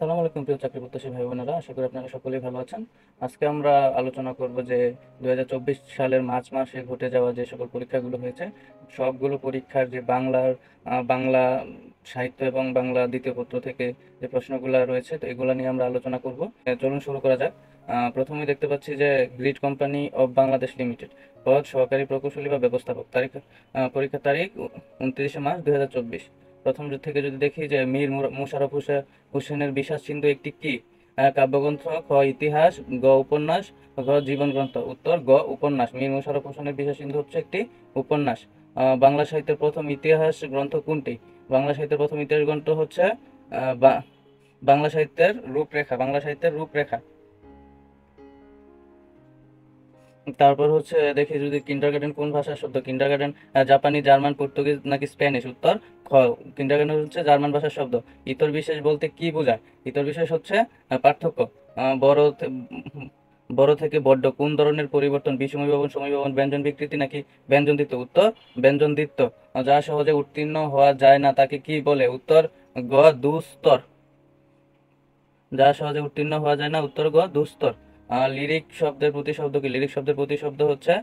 আসসালামু আলাইকুম প্রিয় চাকরি প্রত্যাশী ভাই বোনেরা, আশা করি আপনারা সকলেই ভালো আছেন। আজকে আমরা আলোচনা করব যে 2024 সালের মার্চ মাসে ঘটে যাওয়া যে সকল পরীক্ষাগুলো হয়েছে, সবগুলো পরীক্ষার যে বাংলা সাহিত্য এবং বাংলা দ্বিতীয় পত্র থেকে যে প্রশ্নগুলো রয়েছে, তো এগুলো নিয়ে আমরা আলোচনা করব। চলুন শুরু করা যাক। প্রথমেই দেখতে পাচ্ছি যে grid company of Bangladesh limited, পদ সহকারী প্রকৌশলী বা ব্যবস্থাপক, পরীক্ষার তারিখ 29 মার্চ 2024। প্রথম থেকে যদি দেখি যে মীর মোশাররফ হোসেনের বিষাদ সিন্ধু একটি কি কাব্যগ্রন্থ? খ ইতিহাস, গ উপন্যাস, ঘ জীবন গ্রন্থ। উত্তর গ উপন্যাস। মীর মোশাররফ হোসেনের বিষাদ সিন্ধু হচ্ছে একটি উপন্যাস। বাংলা সাহিত্যের প্রথম ইতিহাস গ্রন্থ কোনটি? বাংলা সাহিত্যের প্রথম ইতিহাস গ্রন্থ হচ্ছে বাংলা সাহিত্যের রূপরেখা। তারপর হচ্ছে দেখি যদি কিন্ডারগার্টেন কোন ভাষার শব্দ? কিন্ডারগার্টেন জাপানি, জার্মান, পর্তুগিজ নাকি স্প্যানিশ? উত্তর খ কিন্ডারগার্টেন হচ্ছে জার্মান ভাষার শব্দ। ইতর বিশেষ বলতে কি বোঝায়? ইতর বিশেষ হচ্ছে পার্থক্য। বড় বড় থেকে বড্ড কোন ধরনের পরিবর্তন? বিষমীভবন, সমীভবন, ব্যঞ্জন বিকৃতি নাকি ব্যঞ্জন দ্বিত্ব? উত্তর ব্যঞ্জন দ্বিত্ব। যা সহজে উত্তীর্ণ হওয়া যায় না তাকে কি বলে? উত্তর গ দুস্তর। যা সহজে উত্তীর্ণ হওয়া যায় না, উত্তর গ দুস্তর। লিরিক শব্দের প্রতিশব্দ কি? লিরিক শব্দের প্রতিশব্দ হচ্ছে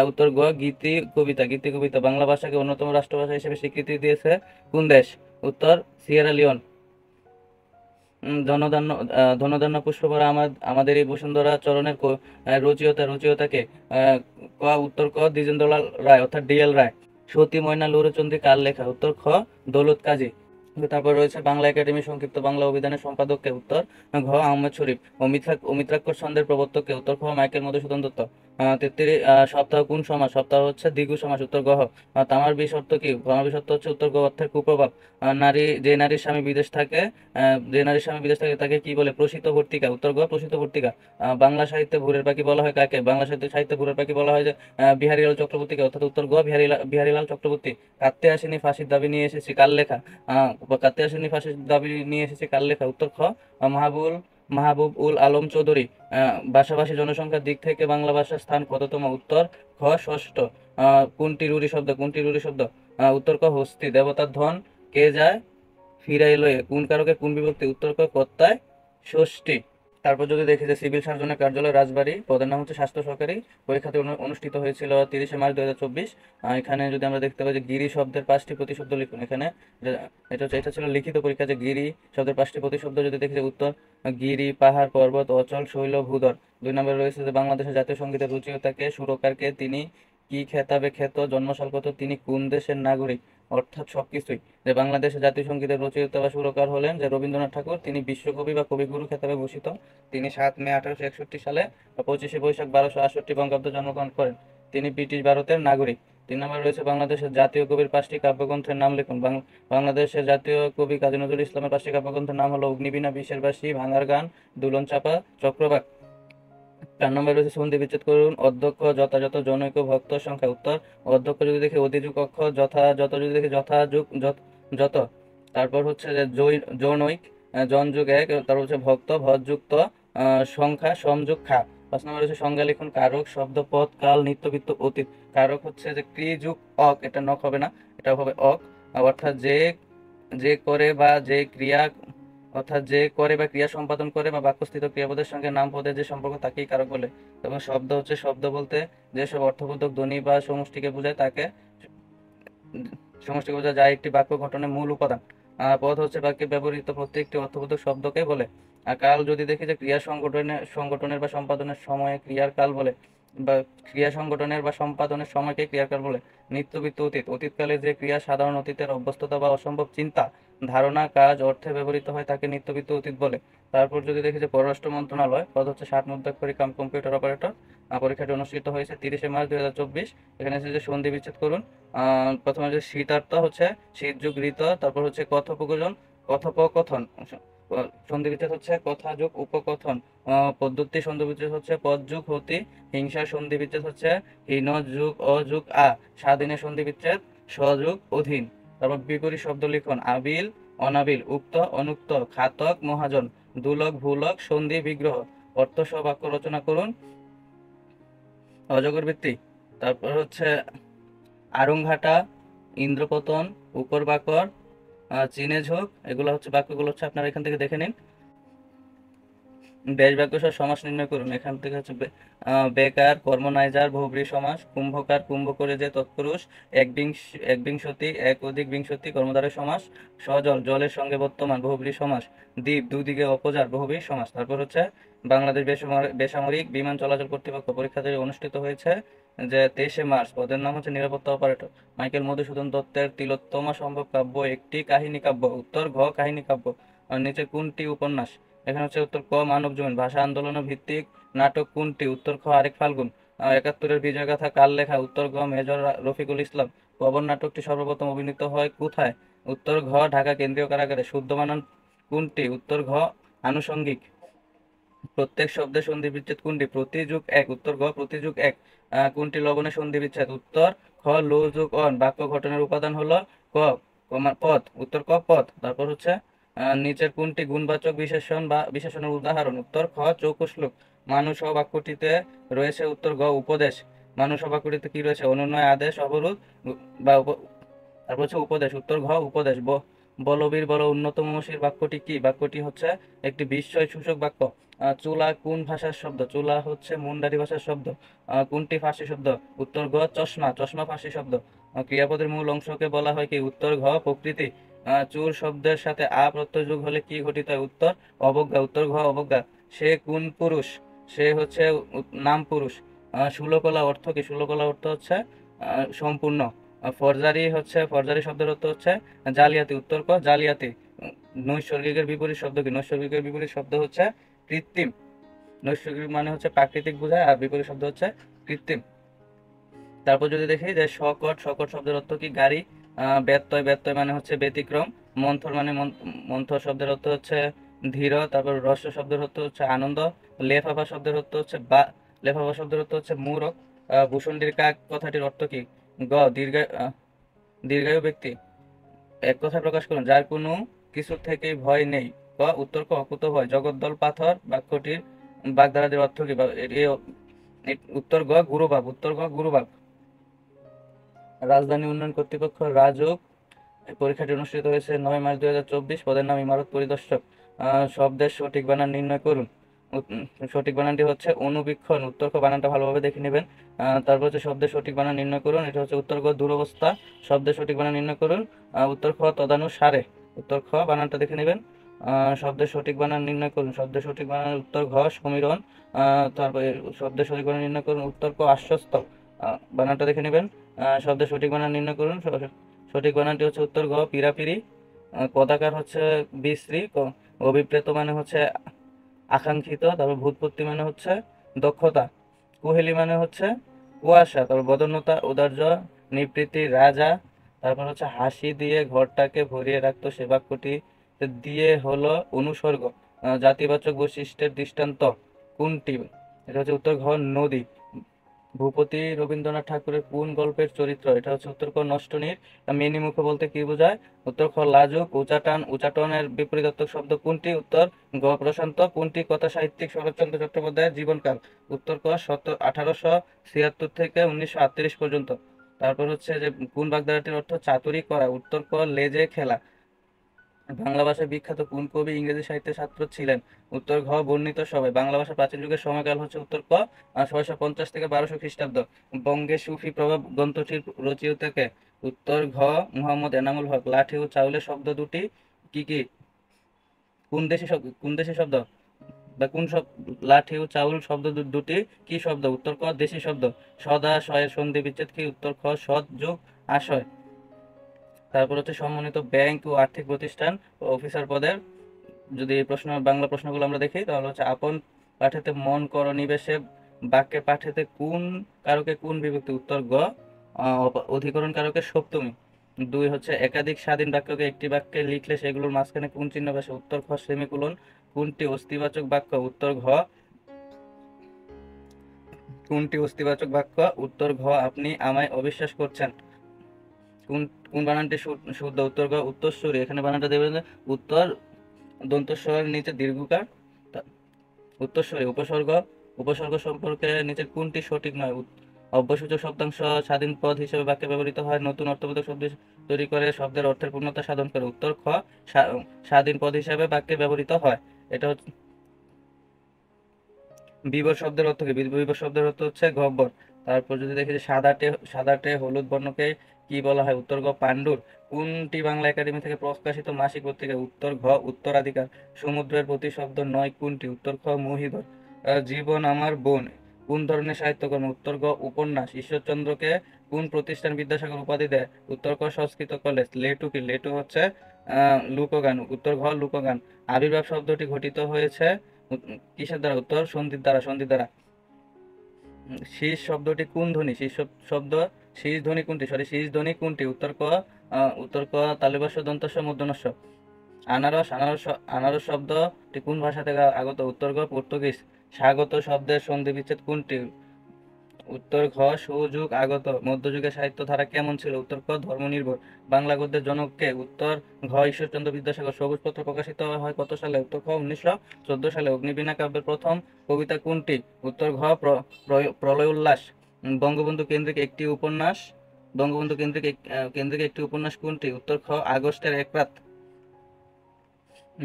উত্তর গ গীতি কবিতা। গীতি কবিতা। বাংলা ভাষাকে অন্যতম রাষ্ট্রভাষা হিসেবে স্বীকৃতি দিয়েছে কোন দেশ? উত্তর সিয়েরা লিওন। ধনধান্য ধনধান্য পুষ্পভরা আমাদের এই বসুন্ধরা চরণের রচয়িতাকে? উত্তর ক দ্বিজেন্দ্রলাল রায় অর্থাৎ ডিএল রায়। সতী ময়না লৌহচন্দ্রী কার লেখা? উত্তর খ দৌলত কাজী। তারপর রয়েছে বাংলা একাডেমি সংক্ষিপ্ত বাংলা অভিধানের সম্পাদককে? উত্তর ঘ আহমেদ শরীফ। অমিত্রাক্ষর ছন্দের প্রবর্তককে? উত্তর খ মাইকেল মধুসূদন দত্ত। সপ্তাহ কোন সমাস? সপ্তাহ হচ্ছে দ্বিগু সমাস। উত্তর গহ। তামার বিষ অর্থ কি? তামার বিষ অর্থ হচ্ছে উত্তর গ অর্থের কুপ্রভাব। নারীর স্বামী বিদেশ থাকে, তাকে কি বলে? প্রসিতবর্তিকা। উত্তর গ প্রসিতবর্তিকা। বাংলা সাহিত্যে ভোরের পাখি বলা হয় কাকে? বাংলা সাহিত্যে ভোরের পাখি বলা হয় যে বিহারীলাল চক্রবর্তীকে, অর্থাৎ উত্তর গ বিহারীলাল চক্রবর্তী। কাঁদতে আসেনি ফাঁসির দাবি নিয়ে এসেছি কার লেখা? কাঁদতে আসেনি ফাঁসির দাবি নিয়ে এসেছে কার লেখা? উত্তর খ মাহবুব উল আলম চৌধুরী। ভাষাভাষী জনসংখ্যার দিক থেকে বাংলা ভাষার স্থান কততম? উত্তর খ ষষ্ঠ। কোনটি রুড়ি শব্দ? উত্তর ক হস্তি। দেবতার ধন কে যায় ফিরাইল কোন কারকে কোন বিভক্তি? উত্তর ক কর্তায় ষষ্ঠী। তারপর যদি দেখি যে সিভিল সার্জনের কার্যালয় রাজবাড়ী, পদের নাম হচ্ছে স্বাস্থ্য সহকারী। পরীক্ষাটি অনুষ্ঠিত হয়েছিল 30 মার্চ 2024। এখানে যদি আমরা দেখতে পাই যে গিরি শব্দের 5টি প্রতিশব্দ লিখুন। এখানে এটা ছিল লিখিত পরীক্ষা, যে গিরি শব্দের 5টি প্রতিশব্দ যদি দেখি যে উত্তর গিরি, পাহাড়, পর্বত, অচল, শৈল, ভূধর। 2 নম্বরে রয়েছে যে বাংলাদেশের জাতীয় সঙ্গীতের রচয়িতাকে? সুরকারকে? তিনি কি খেতাবে খ্যাত? জন্মসাল কত? তিনি কোন দেশের নাগরিক? অর্থাৎ সবকিছুই। যে বাংলাদেশের জাতীয় সঙ্গীতের রচয়িতা বা সুরকার হলেন যে রবীন্দ্রনাথ ঠাকুর। তিনি বিশ্বকবি বা কবিগুরু খেতাবে ভূষিত। তিনি 7 মে 1861 সালে বা 25শে বৈশাখ 1268 বঙ্গাব্দে জন্মগ্রহণ করেন। তিনি ব্রিটিশ ভারতের নাগরিক। 3 নম্বরে রয়েছে বাংলাদেশের জাতীয় কবির 5টি কাব্যগ্রন্থের নাম লিখুন। বাংলাদেশের জাতীয় কবি কাজী নজরুল ইসলামের 5টি কাব্যগ্রন্থের নাম হলো অগ্নিবীণা, বিষের বাঁশি, ভাঙার গান, দুলন চাঁপা, চক্রবাক। 4 নম্বরে রয়েছে সন্ধি বিচ্ছেদ করুন। অধ্যক্ষ, যথাযথ, জনৈক, ভক্ত, সংখ্যা। উত্তর অধ্যক্ষ যদি দেখি অধিযুগ অক্ষ, যথাযথ যদি দেখি যথাযুগ যত। তারপর হচ্ছে যে যৌনৈক, জন যুগ এক। তারপর হচ্ছে ভক্ত, ভযুক্ত, সংখ্যা, সমযুগ খা। 5 নম্বরে হচ্ছে সংজ্ঞা লিখুন। কারক শব্দ পদ কাল নিত্যবৃত্ত অতীত। কারক হচ্ছে যে ক্রি যুগ অক, এটা নক হবে না, এটা হবে অক। অর্থাৎ যে যে করে বা যে ক্রিয়া অর্থাৎ যে করে বা ক্রিয়া সম্পাদন করে বা বাক্যস্থিত ক্রিয়াপদের সঙ্গে নাম পদের যে সম্পর্ক তাকেই কারক বলে। এবং শব্দ হচ্ছে শব্দ বলতে যেসব অর্থবোধক ধ্বনি বা সমষ্টিকে বোঝায় তাকে সমষ্টিকে বোঝায়, যা একটি বাক্য গঠনের মূল উপাদান। পদ হচ্ছে বাক্যে ব্যবহৃত প্রত্যেকটি অর্থবোধক শব্দকে বলে। আর কাল যদি দেখি যে ক্রিয়া সংগঠনের বা সম্পাদনের সময়ে ক্রিয়ার কাল বলে, বা ক্রিয়া সংগঠনের বা সম্পাদনের সময়কে ক্রিয়ার কাল বলে। নিত্যবৃত্ত অতীত, অতীতকালে যে ক্রিয়া সাধারণ অতীতের অভ্যস্ততা বা অসম্ভব চিন্তা, ধারণা, কাজ, অর্থে ব্যবহৃত হয় তাকে নিত্যবৃত্ত অতীত বলে। তারপর যদি দেখি যে পররাষ্ট্র মন্ত্রণালয়, পদ হচ্ছে 7 মুদ্রাক্ষরী কাম কম্পিউটার অপারেটর। পরীক্ষাটি অনুষ্ঠিত হয়েছে 30 মার্চ 2024। এখানে এসে যে সন্ধি বিচ্ছেদ করুন। প্রথমে যে শীতার্থ হচ্ছে শীত যুগ ঋত। তারপর হচ্ছে কথোপকথন। সন্ধি বিচ্ছেদ হচ্ছে কথা যুগ উপকথন। পদ্ধতি সন্ধি বিচ্ছেদ হচ্ছে পদ যুগ হতি। হিংসার সন্ধি বিচ্ছেদ হচ্ছে হীন যুগ অযুগ আ। স্বাধীনের সন্ধি বিচ্ছেদ স্বযুগ অধীন। তারপর বিপরীত শব্দ লিখন। আবিল, অনাবিল, উক্ত, অনুক্ত, ঘাতক, মহাজন, দুলক, ভুলক, সন্ধি, বিগ্রহ। অর্থ সহ বাক্য রচনা করুন। অজগর বৃত্তি। তারপর হচ্ছে আরংঘাটা, ইন্দ্রপতন, উপর বাকর, চীনে ঝোঁক। এগুলো হচ্ছে বাক্যগুলো হচ্ছে আপনারা এখান থেকে দেখে নিন। দেশ বাক্য সহ সমাস নির্ণয় করুন। এখান থেকে হচ্ছে বেকার, কর্মনাইজার, বহুব্রীহি সমাস, কুম্ভকার, কুম্ভ করে যে তৎপুরুষ, একবিংশতি, এক অধিক বিংশতি, কর্মধারয় সমাস, সজল, জলের সঙ্গে বর্তমান, বহুব্রীহি সমাস, দ্বীপ, দুদিকে অপচার, বহুব্রীহি সমাস। তারপর হচ্ছে বাংলাদেশ বেসামরিক বিমান চলাচল কর্তৃপক্ষ পরীক্ষাতে অনুষ্ঠিত হয়েছে যে 23শে মার্চ। পদের নাম হচ্ছে নিরাপত্তা অপারেটর। মাইকেল মধুসূদন দত্তের তিলোত্তমা সম্ভব কাব্য একটি কাহিনী কাব্য। উত্তর ঘ কাহিনী কাব্য। আর নিচে কোনটি উপন্যাস? এখানে হচ্ছে উত্তর ক মানব জমিন। ভাষা আন্দোলন ভিত্তিক নাটক কোনটি? উত্তর খ আরেক ফাল্গুন। 71-এর বিজয়গাথা কার লেখা? উত্তর গ মেজর রফিকুল ইসলাম। পবন নাটকটি সর্বপ্রথম অভিনীত হয় কোথায়? উত্তর ঘ ঢাকা কেন্দ্রীয় কারাগারে। শুদ্ধ বানান কোনটি? উত্তর ঘ আনুষঙ্গিক। প্রত্যেক শব্দের সন্ধি বিচ্ছেদ কোনটি? প্রতি যুগ এক। উত্তর ঘ প্রতি যুগ এক। কোনটি লবণের সন্ধি বিচ্ছেদ? উত্তর খ লো যুগ অন। বাক্য গঠনের উপাদান হলো ক পদ। উত্তর ক পদ। তারপর হচ্ছে নিচের কোনটি গুণবাচক বিশেষণ বা বিশেষণের উদাহরণ? উত্তর খ চৌকুশলোক। মানুষ ও বাক্যটিতে রয়েছে? উত্তর গ উপদেশ। মানুষ ও বাক্যটিতে কি রয়েছে? অনুনয়, আদেশ, অবরোধ বা তারপর হচ্ছে উপদেশ। উত্তর ঘ উপদেশ। বলবীর বল উন্নত মমসির বাক্যটি কি? বাক্যটি হচ্ছে একটি বিস্ময় সূচক বাক্য। চুলা কোন ভাষার শব্দ? চুলা হচ্ছে মুন্ডারি ভাষার শব্দ। কোনটি ফার্সি শব্দ? উত্তর ঘ চশমা। চশমা ফার্সি শব্দ। ক্রিয়াপদের মূল অংশকে বলা হয় কি? উত্তর ঘ প্রকৃতি। চুর শব্দের সাথে আ প্রত্যয় যোগ হলে কি ঘটিত হয়? উত্তর অবজ্ঞা। উত্তর ঘ অবজ্ঞা। সে কোন পুরুষ? সে হচ্ছে নাম পুরুষ। ষোলকলা অর্থ কি? ষোলকলা অর্থ হচ্ছে সম্পূর্ণ। ফরজারি শব্দের অর্থ হচ্ছে জালিয়াতি। উত্তর ক জালিয়াতি। নৈসর্গিকের বিপরীত শব্দ কি? নৈসর্গিকের বিপরীত শব্দ হচ্ছে কৃত্রিম। নৈসর্গিক মানে হচ্ছে প্রাকৃতিক বোঝায়, আর বিপরীত শব্দ হচ্ছে কৃত্রিম। তারপর যদি দেখি যে শকট, শকট শব্দের অর্থ কি? গাড়ি। ব্যত্যয়, ব্যত্যয় মানে হচ্ছে ব্যতিক্রম। মন্থর মানে মন্থর শব্দের অর্থ হচ্ছে ধীর। তারপর রস্য শব্দের অর্থ হচ্ছে আনন্দ। লেফাফা শব্দের অর্থ হচ্ছে লেফাফা শব্দের অর্থ হচ্ছে মূরখ। ভূষণ্ডির কাক কথাটির অর্থ কি? গ দীর্ঘায়ু ব্যক্তি। এক কথায় প্রকাশ করুন, যার কোনো কিছু থেকেই ভয় নেই। ক উত্তর ক অকুতোভয়। জগদ্দল পাথর বাক্যটির বাগধারাটির অর্থ কি? উত্তর গ গুরুবাব। উত্তর গ গুরুবাব। রাজধানী উন্নয়ন কর্তৃপক্ষ রাজউক। পরীক্ষাটি অনুষ্ঠিত হয়েছে 9 মার্চ 2024। পদের নাম ইমারত পরিদর্শক। শব্দের সঠিক বানান নির্ণয় করুন। সঠিক বানানটি হচ্ছে অনুবীক্ষণ। উত্তর খ। বানানটা ভালোভাবে দেখে নেবেন। তারপর হচ্ছে শব্দের সঠিক বানান নির্ণয় করুন। এটা হচ্ছে উত্তর গ দুরবস্থা। শব্দের সঠিক বানান নির্ণয় করুন। উত্তর খ তদানুসারে। উত্তর খ বানানটা দেখে নেবেন। শব্দের সঠিক বানান নির্ণয় করুন। শব্দের সঠিক বানান উত্তর ঘ সমীরণ। তারপরে শব্দের সঠিক বানান নির্ণয় করুন। উত্তর ক আশ্বস্ত। বানানটা দেখে নেবেন। শব্দের সঠিক বানান নির্ণয় করুন। সঠিক বানানটি হচ্ছে উত্তর ঘ পিরাপিরি। পদাকার হচ্ছে বিশ্রী। অভিপ্রেত মানে হচ্ছে আকাঙ্ক্ষিত। তারপর ভূতপত্তি মানে হচ্ছে দক্ষতা। কুহেলি মানে হচ্ছে কুয়াশা। তারপর বদন্যতা, ঔদার্য, নিবৃত্তি, রাজা। তারপর হচ্ছে হাসি দিয়ে ঘরটাকে ভরিয়ে রাখতো, সে বাক্যটি দিয়ে হলো অনুসর্গ। জাতিবাচক বৈশিষ্ট্যের দৃষ্টান্ত কোনটি? এটা হচ্ছে উত্তর ঘ নদী। ভূপতি রবীন্দ্রনাথ ঠাকুরের কোন গল্পের চরিত্র? এটা হচ্ছে উত্তর ক নষ্টনীড়। মিনিমুখ বলতে কি বোঝায়? উত্তর খ লাজুক। উচাটান, উচাটনের বিপরীতার্থক শব্দ কোনটি? উত্তর গ প্রশান্ত। কোনটি কথা সাহিত্যিক শরৎচন্দ্র চট্টোপাধ্যায়ের জীবনকাল? উত্তর ক 1876 থেকে 1938 পর্যন্ত। তারপর হচ্ছে যে কোন বাগধারাটির অর্থ চাতুরি করা? উত্তর ক লেজে খেলা। বাংলা ভাষায় বিখ্যাত কোন কবি ইংরেজি সাহিত্যের ছাত্র ছিলেন? উত্তর ঘ বর্ণিত সবাই। বাংলা ভাষার প্রাচীন যুগের সময়কাল হচ্ছে উত্তর ক 650 থেকে 1200 খ্রিস্টাব্দ। বঙ্গে সুফি প্রভাব গ্রন্থটির রচয়িতা কে? উত্তর ঘ মুহাম্মদ এনামুল হক। লাঠি ও চাউলের শব্দ দুটি কি কি? কোন দেশি শব্দ বা কোন সব? লাঠি ও চাউল শব্দ দুটি কি শব্দ? উত্তর ক দেশি শব্দ। সদা শয়ের সন্ধি বিচ্ছেদ কি? উত্তর খ সৎ যোগ আশয়। তারপর হচ্ছে সম্মানিত ব্যাংক ও আর্থিক প্রতিষ্ঠান ও অফিসার পদের যদি এই বাংলা প্রশ্নগুলো আমরা দেখি, তাহলে হচ্ছে আপন পাঠেতে মন কর নিবেশে বাক্যে পাঠেতে কোন কারকে কোন বিভক্তি? উত্তর গ অধিকরণ কারকে সপ্তমী। 2 হচ্ছে একাধিক স্বাধীন বাক্যকে একটি বাক্যে লিখলে সেগুলোর মাঝখানে কোন চিহ্ন বসে? উত্তর খ সেমিকোলন। কোনটি অস্তিবাচক বাক্য? উত্তর ঘ। কোনটি অস্তিবাচক বাক্য? উত্তর ঘ আপনি আমায় অবিশ্বাস করছেন। কোন কোন বানানটি শুদ্ধ? উত্তর গ উত্তরসূরি। এখানে বানানটা দেবেন উত্তর দন্তস্বরের নিচে দীর্ঘকার। উত্তরসূরি। উপসর্গ সম্পর্কে নিচের কোনটি সঠিক নয়? অব্যসূচক শব্দাংশ স্বাধীন পদ হিসেবে বাক্যে ব্যবহৃত হয়। নতুন অর্থবোধক শব্দ তৈরি করে শব্দের অর্থের পূর্ণতা সাধন করে। উত্তর খ স্বাধীন পদ হিসেবে বাক্যে ব্যবহৃত হয়। এটা হচ্ছে বিবর শব্দের অর্থ কি? বিবর শব্দের অর্থ হচ্ছে গহ্বর। তারপর যদি দেখি যে সাদাটে হলুদ বর্ণকে কি বলা হয়? উত্তর গ পাণ্ডুর। কোনটি বাংলা একাডেমি থেকে প্রকাশিত মাসিক পত্রিকা? উত্তর ঘ উত্তরাধিকার। সমুদ্রের প্রতিশব্দ নয় কোনটি? উত্তর খ মহীধর। জীবন আমার বোন কোন ধরনের সাহিত্যকর্ম? উত্তর গ উপন্যাস। ঈশ্বরচন্দ্রকে কোন প্রতিষ্ঠান বিদ্যাসাগর উপাধি দেয়? উত্তর ক সংস্কৃত কলেজ। লেটু কি? লেটু হচ্ছে লোকগান। উত্তর ঘ লোকগান। আবির্ভাব শব্দটি গঠিত হয়েছে কিসের দ্বারা? উত্তর সন্ধির দ্বারা। সন্ধির দ্বারা। শীষ শব্দটি কোন ধ্বনি? শব্দ শীষ ধ্বনি কোনটি? শীষ ধ্বনি কোনটি? উত্তর ক তালব্য দন্তস্ব মূর্ধন্যস্ব। আনারস শব্দটি কোন ভাষা থেকে আগত? উত্তর গ পর্তুগিজ। স্বাগত শব্দের সন্ধি বিচ্ছেদ কোনটি? উত্তর ঘ সুযোগ আগত। মধ্যযুগের সাহিত্য ধারা কেমন ছিল? উত্তর ক ধর্মনির্ভর। বাংলা গদ্যের জনক কে? উত্তর ঘ ঈশ্বরচন্দ্র বিদ্যাসাগর। সবুজপত্র প্রকাশিত হয় কত সালে? উত্তর খ 1914 সালে। অগ্নিবীণা কাব্যের প্রথম কবিতা কোনটি? উত্তর ঘ প্রলয় উল্লাস। বঙ্গবন্ধু কেন্দ্রিক একটি উপন্যাস কোনটি? উত্তর খ আগস্টের এক রাত।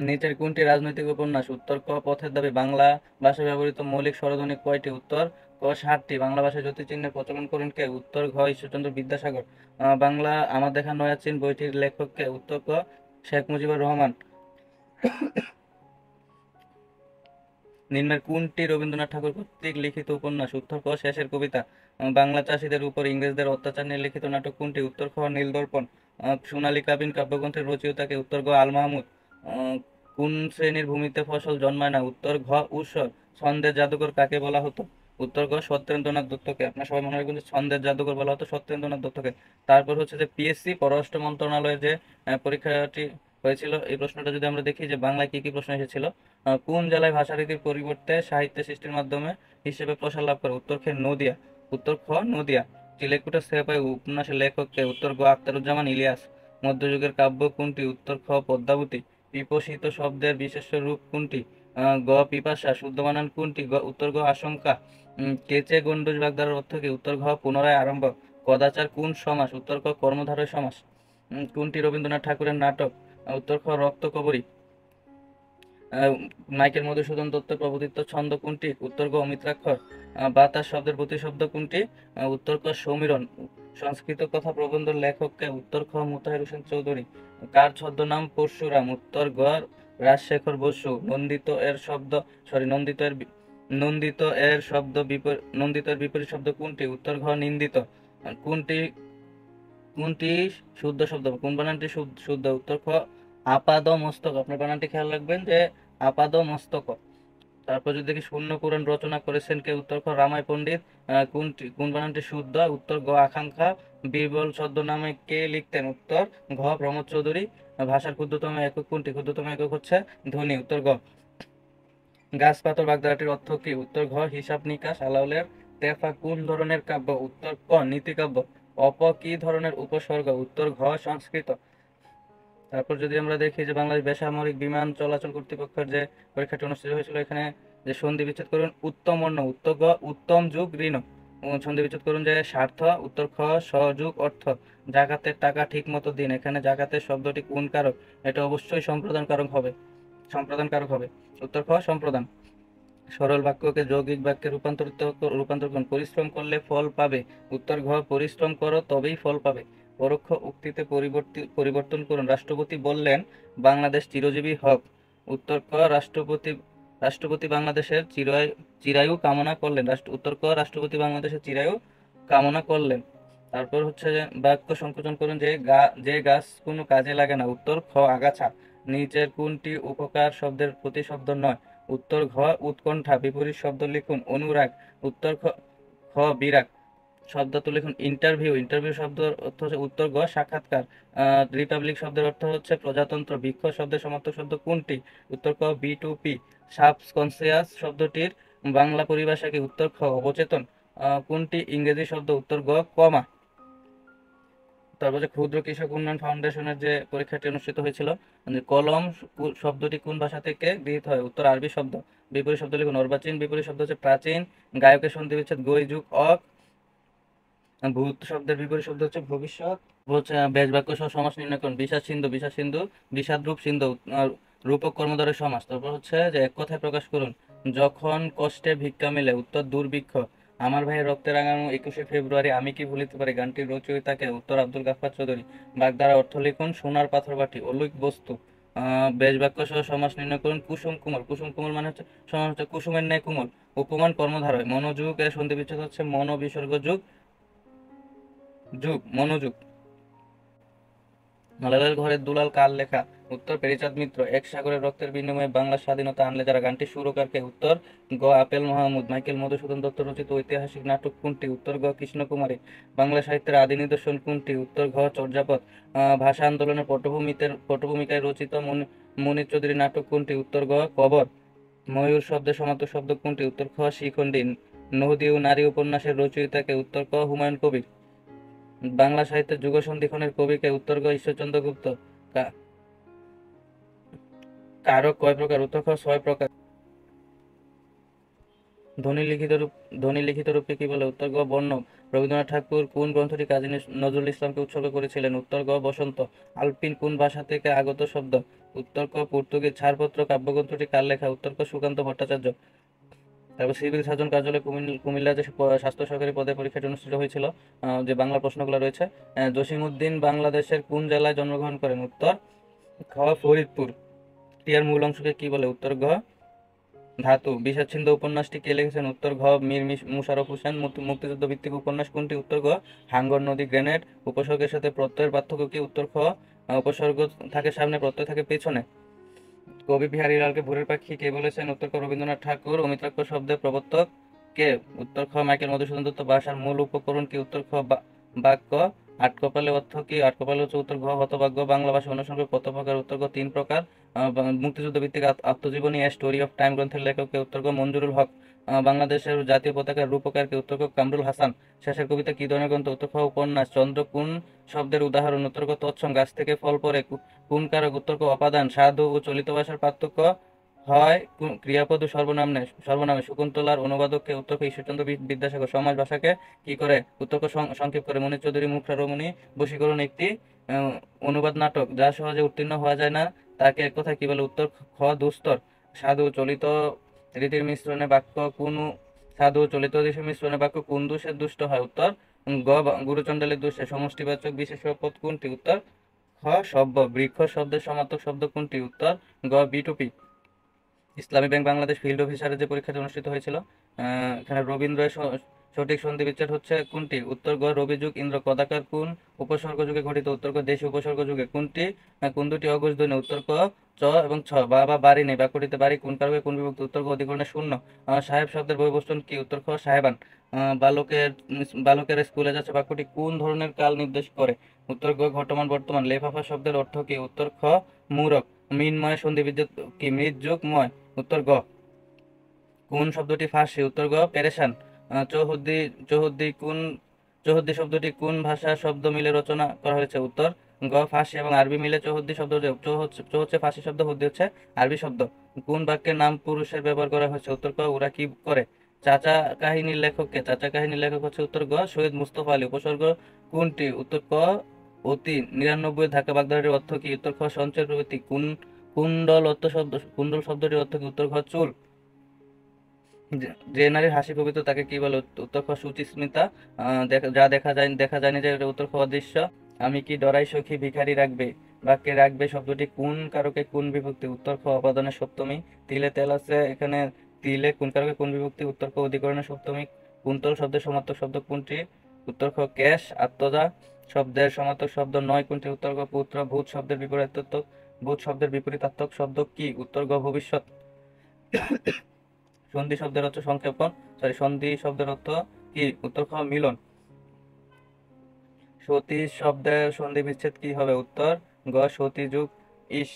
নিচের কোনটি রাজনৈতিক উপন্যাস? উত্তর ক পথের দাবি। বাংলা ভাষায় ব্যবহৃত মৌলিক স্বরধ্বনি কয়টি? উত্তর ক 7টি। বাংলা ভাষায় জ্যোতিচিহ্নের প্রচলন করেন কে? উত্তর ঘ ঈশ্বরচন্দ্র বিদ্যাসাগর। বাংলা আমার দেখা নয়া চীন বইটির লেখক কে? উত্তর ক শেখ মুজিবুর রহমান। নিম্নের কোনটি রবীন্দ্রনাথ ঠাকুর কর্তৃক লিখিত উপন্যাস? উত্তর ক শেষের কবিতা। বাংলা চাষীদের উপর ইংরেজদের অত্যাচার নিয়ে লিখিত নাটক কোনটি? উত্তর খ নীলদর্পণ। সোনালী কাবিন কাব্যগ্রন্থের রচয়িতা কে? উত্তর গ আল মাহমুদ। কোন শ্রেণীর ভূমিতে ফসল জন্মায় না? উত্তর ঘ ঊষর। ছন্দের জাদুকর কাকে বলা হতো? উত্তর গ সত্যেন্দ্রনাথ দত্তকে। আপনার সবাই মনে রাখবেন যে ছন্দের জাদুকর বলা হতো সত্যেন্দ্রনাথ দত্তকে। তারপর হচ্ছে যে পিএসসি পররাষ্ট্র মন্ত্রণালয়ের যে পরীক্ষাটি হয়েছিল, এই প্রশ্নটা যদি আমরা দেখি যে বাংলায় কি কি প্রশ্ন এসেছিল। কোন জেলায় ভাষারীতির পরিবর্তে সাহিত্য সৃষ্টির মাধ্যমে হিসেবে প্রসার লাভ করে? উত্তর খ নদিয়া। উত্তর খ নদিয়া। চিলেকুটা সেপাই উপন্যাসের লেখক কে? উত্তর গ আখতারুজ্জামান ইলিয়াস। মধ্যযুগের কাব্য কোনটি? উত্তর খ পদ্মাবতী। বিকশিত শব্দের বিশেষ্য রূপ কোনটি? গ পিপাসা। শুদ্ধ বানান কোনটি? উত্তর গ আশঙ্কা। কেচে গণ্ডূষ বাগধারার অর্থ কি? উত্তর ঘ পুনরায় আরম্ভ। কদাচার কোন সমাস? উত্তর ক কর্মধারয় সমাস। কোনটি রবীন্দ্রনাথ ঠাকুরের নাটক? উত্তর খ রক্তকরবী। মাইকেল মধুসূদন দত্ত প্রবর্তিত ছন্দ কোনটি? উত্তর গ অমিত্রাক্ষর। বাতাস শব্দের প্রতিশব্দ কোনটি? উত্তর ক সমীরণ। সংস্কৃত কথা প্রবন্ধ লেখককে? উত্তর খ মুতাহির হোসেন চৌধুরী। কার ছদ্মনাম পরশুরাম? উত্তর গ রাজশেখর বসু। নন্দিত এর বিপরীত শব্দ কোনটি? উত্তর ঘ নিন্দিত। কোনটি কোনটি শুদ্ধ শব্দ? কোন বানানটি শুদ্ধ? উত্তর খ আপাদ মস্তক। আপনার বানানটি খেয়াল রাখবেন যে আপাদ মস্তক। তারপর যদি দেখি শূন্য পুরাণ রচনা করেছেন কে? উত্তর খ রামায় পণ্ডিত। কোন বানানটি শুদ্ধ? উত্তর গ আকাঙ্ক্ষা। বীরবল ছদ্মনামে কে লিখতেন? উত্তর ঘ প্রমোদ চৌধুরী। ভাষার ক্ষুদ্রতম একক কোনটি? ক্ষুদ্রতম একক হচ্ছে ধ্বনি। উত্তর গ। গাছ পাথর বাগধারাটির অর্থ কি? উত্তর ঘ হিসাব নিকাশ। আলাওলের তেফা কোন ধরনের কাব্য? উত্তর ক নীতিকাব্য। অপ কি ধরনের উপসর্গ? উত্তর ঘ সংস্কৃত। তারপর যদি আমরা দেখি যে বাংলাদেশ বেসামরিক বিমান চলাচল কর্তৃপক্ষের যে পরীক্ষাটি অনুষ্ঠিত হয়েছিল, এখানে যে সন্ধি বিচ্ছেদ করুন উত্তম অন্য। উত্তর গ উত্তম যুগ ঋণ। সন্ধি বিচ্ছেদ করুন যে স্বার্থ। উত্তর খ সহযোগ অর্থ। জাকাতের টাকা ঠিক মতো দিন। এখানে জাকাতের শব্দটি কোন কারক? এটা অবশ্যই সম্প্রদান কারক হবে। উত্তর খ সম্প্রদান। সরল বাক্যকে যৌগিক বাক্যে রূপান্তর করুন। পরিশ্রম করলে ফল পাবে। উত্তর ঘ পরিশ্রম করো তবেই ফল পাবে। পরোক্ষ উক্তিতে পরিবর্তন করুন। রাষ্ট্রপতি বললেন বাংলাদেশ চিরজীবী হোক। উত্তর ক রাষ্ট্রপতি বাংলাদেশের চিরায়ু কামনা করলেন। উত্তর ক রাষ্ট্রপতি বাংলাদেশের চিরায়ু কামনা করলেন। তারপর হচ্ছে যে বাক্য সংকোচন করুন যে গাছ কোনো কাজে লাগে না। উত্তর খ আগাছা। নিচের কোনটি উপকার শব্দের প্রতিশব্দ নয়? উত্তর ঘ উৎকণ্ঠা। বিপরীত শব্দ লিখুন। অনুরাগ। উত্তর খ বিরাগ। শব্দ লিখুন। ইন্টারভিউ শব্দের অর্থ হচ্ছে উত্তর গ সাক্ষাৎকার। রিপাবলিক শব্দের অর্থ হচ্ছে প্রজাতন্ত্র। বৃক্ষ শব্দের সমার্থক শব্দ কোনটি? উত্তর ক বি2পি। সাবকনসিয়াস শব্দটির বাংলা পরিভাষা কি? উত্তর খ অবচেতন। কোনটি ইংরেজি শব্দ? উত্তর গ কমা। তারপর যে ক্ষুদ্র কৃষক উন্নয়ন ফাউন্ডেশনের যে পরীক্ষাটি অনুষ্ঠিত হয়েছিল, যে কলম শব্দটি কোন ভাষা থেকে গৃহীত হয়? উত্তর আরবি শব্দ। বিপরীত শব্দ লিখুন। অর্বাচীন বিপরীত শব্দ হচ্ছে প্রাচীন। গায়কের সন্ধি বিচ্ছেদ গই যুগ অক। ভূত শব্দের বিপরীত শব্দ হচ্ছে ভবিষ্যৎ। হচ্ছে ব্যাস বাক্য সহ সমাস নির্ণয় করুন। বিষাদ সিন্ধু বিষাদ রূপ সিন্ধু। রূপক কর্মধারয় সমাস। তারপর হচ্ছে যে এক কথায় প্রকাশ করুন। যখন কষ্টে ভিক্ষা মিলে, উত্তর দুর্ভিক্ষ। আমার ভাইয়ের রক্তে রাঙানো 21শে ফেব্রুয়ারি আমি কি ভুলিতে পারি গানটির রচয়িতাকে, উত্তর আব্দুল গাফফার চৌধুরী। বাগধারা অর্থ লিখুন সোনার পাথর বাটি, অলৌকিক বস্তু। বেশ বাক্য সহ সমাস নির্ণয় করুন। কুসুম কুমল, কুসুম কুমল মানে হচ্ছে সমান হচ্ছে কুসুমের ন্যায় কোমল। উপমান কর্মধারয়। মনোযোগ এর সন্ধি বিচ্ছেদ হচ্ছে মনো বিসর্গ যুগ যুগ মনোযোগ। লালের ঘরের দুলাল কার লেখা, উত্তর পেরিচাঁদ মিত্র। এক সাগরের রক্তের বিনিময়ে বাংলার স্বাধীনতা আনলে যারা, গানটির সুরকারকে, উত্তর গ আপেল মাহমুদ। মাইকেল মধুসূদন দত্ত রচিত ঐতিহাসিক নাটক কোনটি, উত্তর গ কৃষ্ণকুমারী। বাংলা সাহিত্যের আদি নিদর্শন কোনটি, উত্তর ঘ চর্যাপদ। ভাষা আন্দোলনের পটভূমিকায় রচিত মনির চৌধুরী নাটক কোনটি, উত্তর গ কবর। ময়ূর শব্দের সমার্থক শব্দ কোনটি, উত্তর খ শিখণ্ডী। নদী ও নারী উপন্যাসের রচয়িতাকে, উত্তর ক হুমায়ুন কবির। বাংলা সাহিত্যের যুগসন্ধিক্ষণের কবিকে, উত্তর গ ঈশ্বরচন্দ্র গুপ্ত। কা- কারক কয় প্রকার, উত্তর খ 6 প্রকার। ধ্বনি লিখিত রূপ ধ্বনি লিখিত রূপকে কি বলে, উত্তর গ বর্ণ। রবীন্দ্রনাথ ঠাকুর কোন গ্রন্থটি কাজী নজরুল ইসলামকে উৎসর্গ করেছিলেন, উত্তর গ বসন্ত। আলপিন কোন ভাষা থেকে আগত শব্দ, উত্তর ক পর্তুগিজ। ছাড়পত্র কাব্যগ্রন্থটি কার লেখা, উত্তর ক সুকান্ত ভট্টাচার্য। তারপর সিভিল সার্জন কার্যালয় কুমিল্লা যে স্বাস্থ্য সহকারী পদে পরীক্ষাটি অনুষ্ঠিত হয়েছিল, যে বাংলা প্রশ্নগুলো রয়েছে। জসিমউদ্দিন বাংলাদেশের কোন জেলায় জন্মগ্রহণ করেন, উত্তর খ ফরিদপুর। ক্রিয়ার মূল অংশকে কি বলে, উত্তর ঘ ধাতু। বিষাদছিন্দ উপন্যাসটি কে লিখেছেন, উত্তর ঘ মীর মুশাররফ হোসেন। মুক্তিযুদ্ধ ভিত্তিক উপন্যাস কোনটি, উত্তর ঘ হাঙ্গর নদী গ্রেনেড। উপসর্গের সাথে প্রত্যয়ের পার্থক্য কি, উত্তর খ উপসর্গ থাকে সামনে, প্রত্যয় থাকে পেছনে। কবি বিহারীলালকে ভোরের পাখি কে বলেছেন, উত্তর ক রবীন্দ্রনাথ ঠাকুর। অমিত্রাক্ষর শব্দের প্রবর্তক কে, উত্তর খ মাইকেল মধুসূদন দত্ত। ভাষার মূল উপকরণ কি, উত্তর খ বাক্য। আটকপালে অর্থ কি, আটকপালে হচ্ছে উত্তর ঘ হতভাগ্য। বাংলা ভাষা অনুসর্গ কত প্রকার, উত্তর ক 3 প্রকার। মুক্তিযুদ্ধ ভিত্তিক আত্মজীবনী এ স্টোরি অফ টাইম গ্রন্থের লেখককে, উত্তর ক মঞ্জুরুল হক। বাংলাদেশের জাতীয় পতাকার রূপকারকে, উত্তর ক কামরুল হাসান। শেষের কবিতা কি ধরনের গ্রন্থ, উত্তর খ উপন্যাস। চন্দ্র কোন শব্দের উদাহরণ, উত্তর ক তৎসম। গাছ থেকে ফল পড়ে কোন কারক, উত্তর ক অপাদান। সাধু ও চলিত ভাষার পার্থক্য হয় ক্রিয়াপদ ও সর্বনামে। শকুন্তলার অনুবাদককে, উত্তর ক ঈশ্বরচন্দ্র বিদ্যাসাগর। সমাজ ভাষাকে কি করে, উত্তর ক সংক্ষেপ করে। মনির চৌধুরী মুখরা রমণী বশীকরণ একটি আহ, অনুবাদ নাটক যা সহজে উত্তীর্ণ হওয়া যায় না, তাকে এক কথা কি বলে, উত্তর খ দুস্তর। সাধু চলিত রীতির মিশ্রণে বাক্য কোন সাধু চলিত রীতির মিশ্রণে বাক্য কোন দোষে দুষ্ট হয়, উত্তর গ গুরুচণ্ডালের দোষে। সমষ্টিবাচক বিশেষ পদ কোনটি, উত্তর খ সব্য। বৃক্ষ শব্দের সমার্থক শব্দ কোনটি, উত্তর গ বিটুপি। ইসলামী ব্যাংক বাংলাদেশ ফিল্ড অফিসারের যে পরীক্ষাটি অনুষ্ঠিত হয়েছিল, এখানে রবীন্দ্রের সঠিক সন্ধি বিচ্ছেদ হচ্ছে কোনটি, উত্তর গ রবি যুগ। ইন্দ্র কদাকার কোন উপসর্গ যুগে গঠিত, উত্তর ক দেশি উপসর্গ যুগে। কোনটি কোন দুটি অঘোষ ধ্বনি, উত্তর ক চ এবং ছ। বা বাড়ি নেই, বাক্যটিতে বাড়ি কোন কারকে কোন বিভক্তি, উত্তর ক অধিকরণে শূন্য। সাহেব শব্দের বহিবস্তন কি, উত্তর খ সাহেবান। বালকের স্কুলে যাচ্ছে বাক্যটি কোন ধরনের কাল নির্দেশ করে, উত্তর গ ঘটমান বর্তমান। লেফাফা শব্দের অর্থ কি, উত্তর খ মূরক। মৃন্ময় সন্ধি বিচ্ছেদ কি, মৃৎ যুগ ময়, উত্তর গ। কোন শব্দটি ফার্সি, উত্তর গ পেরেশান। চৌহদ্দি চৌহদ্দি কোন চৌহদ্দি শব্দটি কোন ভাষা শব্দ মিলে রচনা করা হয়েছে, উত্তর গ ফার্সি এবং আরবি মিলে চৌহদ্দি শব্দ। চৌ হচ্ছে ফার্সি শব্দ, হদ্দি হচ্ছে আরবি শব্দ। কোন বাক্যের নাম পুরুষের ব্যবহার করা হয়েছে, উত্তর ক ওরা কি করে। চাচা কাহিনীর লেখককে, চাচা কাহিনীর লেখক হচ্ছে উত্তর গ সৈয়দ মুস্তফা আলী। উপসর্গ কোনটি, উত্তর ক অতি। 99 ঢাকা বাগদাটির অর্থ কি, উত্তর খ সঞ্চয় প্রবৃত্তি। কুণ্ডল শব্দটির অর্থ কি, উত্তর খ চুল। যে নারীর হাসি পবিত্র তাকে কি বলে, উত্তর খ সুচিস্মিতা। যা দেখা যায়নি যে, উত্তর খ অদৃশ্য। আমি কি ডরাই সখী ভিখারি রাখবে, বাক্যে রাখবে শব্দটি কোন কারকে কোন বিভক্তি, উত্তর খ অপাদানের সপ্তমী। তিলে তেল আছে, এখানে তিলে কোন কারকে কোন বিভক্তি, উত্তর খ অধিকরণের সপ্তমী। কুন্তল শব্দের সমার্থক শব্দ কোনটি, উত্তর খ ক্যাশ। আত্মজা শব্দের সমার্থক শব্দ নয় কোনটি, উত্তর খ পুত্র। ভূত শব্দের বিপরীতার্থক শব্দ কি, উত্তর গ ভবিষ্যৎ। সন্ধি শব্দের অর্থ কি, উত্তর খ মিলন। সতী শব্দের সন্ধি বিচ্ছেদ কি হবে, উত্তর গ সতী যুগ ইস।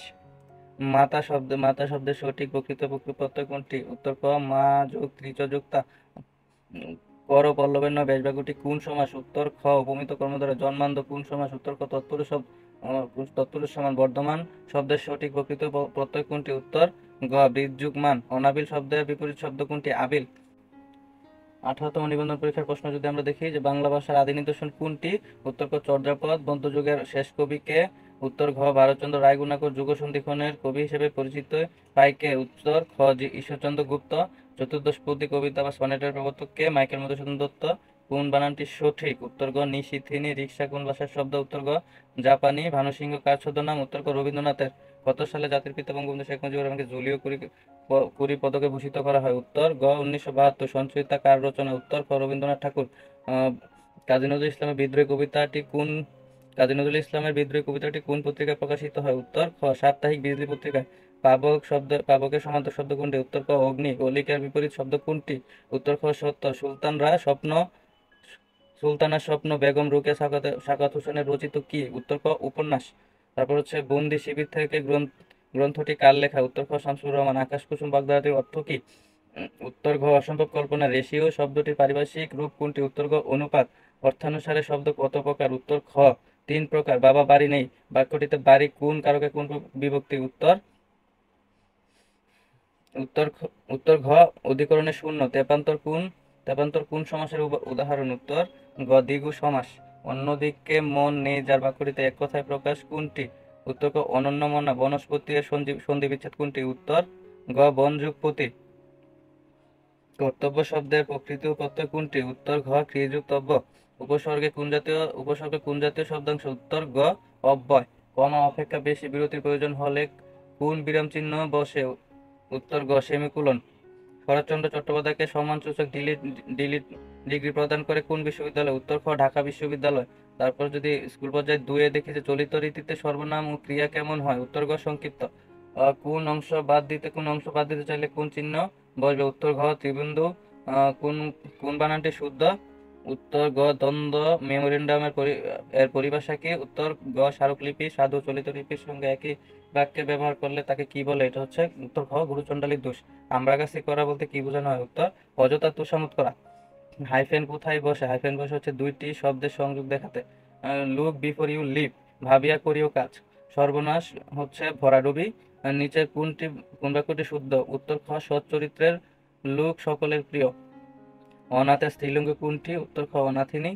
মাতা শব্দের সঠিক প্রকৃত প্রত্যয় কোনটি, উত্তর ক মা যোগ ত্রিচ যুক্তা। কর পল্লবের নয় ব্যাসবাক্যটি কোন সমাস, উত্তর খ উপমিত কর্মধারয়। জন্মান্ধ কোন সমাস, উত্তর ক তৎপুরুষ সমান। বর্ধমান শব্দের সঠিক প্রকৃত প্রত্যয় কোনটি, উত্তর গ বৃদ্ধ যুগ মান। অনাবিল শব্দের বিপরীত শব্দ কোনটি, আবিল। 18তম নিবন্ধন পরীক্ষার প্রশ্ন যদি আমরা দেখি, যে বাংলা ভাষার আদি নিদর্শন কোনটি, উত্তর ক চর্যাপদ। মধ্যযুগের শেষ কবি কে, উত্তর ঘ ভারতচন্দ্র রায়গুণাকর যুগ সন্ধিক্ষণের কবি হিসেবে পরিচিত পাইকে। উত্তর খ ঈশ্বরচন্দ্র গুপ্ত। চতুর্দশপদী কবিতা বা সনেটের প্রবর্তক কে? মাইকেল মধুসূদন দত্ত। কোন বানানটি সঠিক? উত্তর গ নিশিথিনী। রিক্সা কোন ভাষার শব্দ? উত্তর গ জাপানি। ভানুসিংহ কার ছদ্মনাম? উত্তর গ রবীন্দ্রনাথের। কত সালে জাতির পিতা বঙ্গবন্ধু শেখ মুজিবুর রহমানকে জুলিও কুরি পদকে ভূষিত করা হয়? উত্তর গ 1972। সঞ্চয়িতা কার রচনা? উত্তর খ রবীন্দ্রনাথ ঠাকুর। কাজী নজরুল ইসলামের বিদ্রোহী কবিতাটি কোন কাজী নজরুল ইসলামের বিদ্রোহী কবিতাটি কোন পত্রিকায় প্রকাশিত হয়? উত্তর খ সাপ্তাহিক বিজলী পত্রিকায়। পাবকের সমান্তর শব্দ কোনটি? উত্তর ক অগ্নি। অলিকার বিপরীত শব্দ কোনটি? উত্তর খ সত্য। সুলতানার স্বপ্ন বেগম রোকেয়া সাখাওয়াত হোসেনের রচিত কি? উত্তর ক উপন্যাস। তারপর হচ্ছে বন্দি শিবির থেকে গ্রন্থটি কার লেখা? উত্তর খ শামসুর রহমান। আকাশ কুসুম বাগধারাটির অর্থ কি? উত্তর ঘ অসম্ভব কল্পনা। রেশিও শব্দটির পারিভাষিক রূপ কোনটি? উত্তর গ অনুপাত। অর্থানুসারে শব্দ কত প্রকার? উত্তর খ 3 প্রকার। বাবা বাড়ি নেই বাক্যটিতে বাড়ি কোন কারকে কোন বিভক্তি? উত্তর উত্তর ঘ অধিকরণে শূন্য। তেপান্তর কোন সমাসের উদাহরণ? উত্তর গ দ্বিগু সমাস। অন্যদিকে মন নেই যার বাক্যটিতে এক কথায় প্রকাশ কোনটি? উত্তর ক অনন্যমনা। বনস্পতি এর সন্ধি বিচ্ছেদ কোনটি? উত্তর গ বনযুগপতি। কর্তব্য শব্দের প্রকৃতি ও প্রত্যয় কোনটি? উত্তর ঘ ক্রিয়াযুক্তব্য। উপসর্গে কোন জাতীয় শব্দাংশ? উত্তর গ অব্যয়। কমা অপেক্ষা বেশি বিরতির প্রয়োজন হলে কোন বিরাম চিহ্ন বসে? উত্তর গ সেমিকোলন। শরৎচন্দ্র চট্টোপাধ্যায়কে সম্মানসূচক ডিগ্রি প্রদান করে কোন বিশ্ববিদ্যালয়? উত্তর খ ঢাকা বিশ্ববিদ্যালয়। তারপর যদি স্কুল পর্যায়ে 2 দেখি যে চলিত রীতিতে সর্বনাম ও ক্রিয়া কেমন হয়? উত্তর গ সংক্ষিপ্ত। কোন অংশ বাদ দিতে চাইলে কোন চিহ্ন বসবে? উত্তর ঘ ত্রিবিন্দু। কোন কোন বানানটি শুদ্ধ? উত্তর গ দ্বন্দ্ব। মেমোরেন্ডামের এর পরিভাষা কি? উত্তর গ স্মারকলিপি। সাধু চলিত লিপির সঙ্গে একই বাক্যে ব্যবহার করলে তাকে কি বলে? এটা হচ্ছে উত্তর খ গুরুচণ্ডালীর দোষ। আমরাগাছি করা বলতে কি বোঝানো হয়? উত্তর অযথা তোষামোদ করা। হাইফেন কোথায় বসে? হাইফেন বসে হচ্ছে দুইটি শব্দের সংযোগ দেখাতে। Look before you leave. ভাবিয়া করিও কাজ। সর্বনাশ হচ্ছে ভরাডুবি। নিচের কোন বাক্যটি শুদ্ধ? উত্তর খ সৎ চরিত্রের লোক সকলের প্রিয়। অনাথের স্ত্রীলিঙ্গ কোনটি? উত্তর খ অনাথিনী।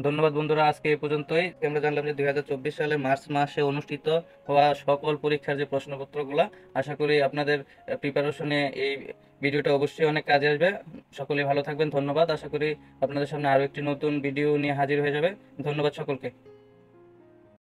ধন্যবাদ বন্ধুরা, আজকে এই পর্যন্তই। আমরা জানলাম যে 2024 সালের মার্চ মাসে অনুষ্ঠিত হওয়া সকল পরীক্ষার যে প্রশ্নপত্রগুলো, আশা করি আপনাদের প্রিপারেশনে এই ভিডিওটা অবশ্যই অনেক কাজে আসবে। সকলেই ভালো থাকবেন। ধন্যবাদ। আশা করি আপনাদের সামনে আরো একটি নতুন ভিডিও নিয়ে হাজির হয়ে যাবে। ধন্যবাদ সকলকে।